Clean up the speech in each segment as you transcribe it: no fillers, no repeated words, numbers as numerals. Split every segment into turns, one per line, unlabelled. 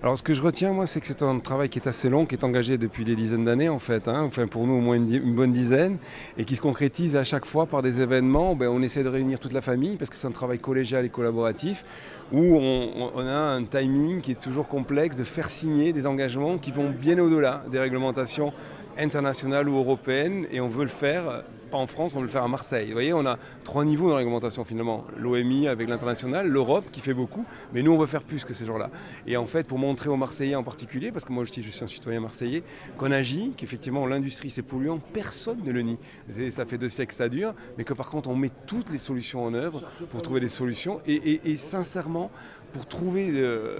Alors ce que je retiens moi, c'est que c'est un travail qui est assez long, qui est engagé depuis des dizaines d'années en fait, hein. Enfin pour nous au moins une bonne dizaine, et qui se concrétise à chaque fois par des événements. On essaie de réunir toute la famille parce que c'est un travail collégial et collaboratif où on a un timing qui est toujours complexe de faire signer des engagements qui vont bien au-delà des réglementations internationales ou européennes, et on veut le faire pas en France, on veut le faire à Marseille. Vous voyez, on a trois niveaux de réglementation finalement. L'OMI avec l'international, l'Europe qui fait beaucoup, mais nous on veut faire plus que ces gens-là. Et en fait, pour montrer aux Marseillais en particulier, parce que moi je suis un citoyen marseillais, qu'on agit, qu'effectivement l'industrie c'est polluant, personne ne le nie. Ça fait 2 siècles que ça dure, mais que par contre on met toutes les solutions en œuvre pour trouver des solutions. Et sincèrement, pour trouver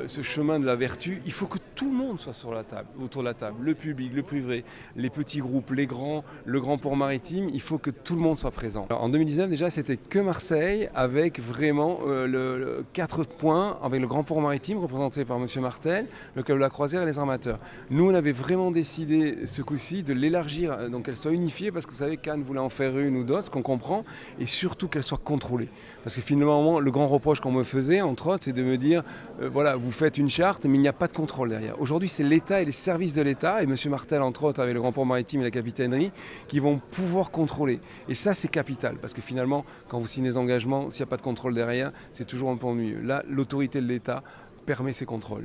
ce chemin de la vertu, il faut que tout le monde soit sur la table, autour de la table, le public, le privé, les petits groupes, les grands, le grand port maritime, il faut que tout le monde soit présent. Alors, en 2019 déjà c'était que Marseille avec vraiment 4 points avec le grand port maritime représenté par M. Martel, le club de la croisière et les armateurs. Nous on avait vraiment décidé ce coup-ci de l'élargir, donc qu'elle soit unifiée, parce que vous savez Cannes voulait en faire une ou d'autres, ce qu'on comprend, et surtout qu'elle soit contrôlée. Parce que finalement le grand reproche qu'on me faisait entre autres c'est de me dire voilà, vous faites une charte mais il n'y a pas de contrôle derrière. Aujourd'hui c'est l'État et les services de l'État, et M. Martel entre autres avec le grand port maritime et la capitainerie, qui vont pouvoir contrôler. Et ça c'est capital, parce que finalement quand vous signez des engagements, s'il n'y a pas de contrôle derrière, c'est toujours un peu ennuyeux. Là l'autorité de l'État permet ces contrôles.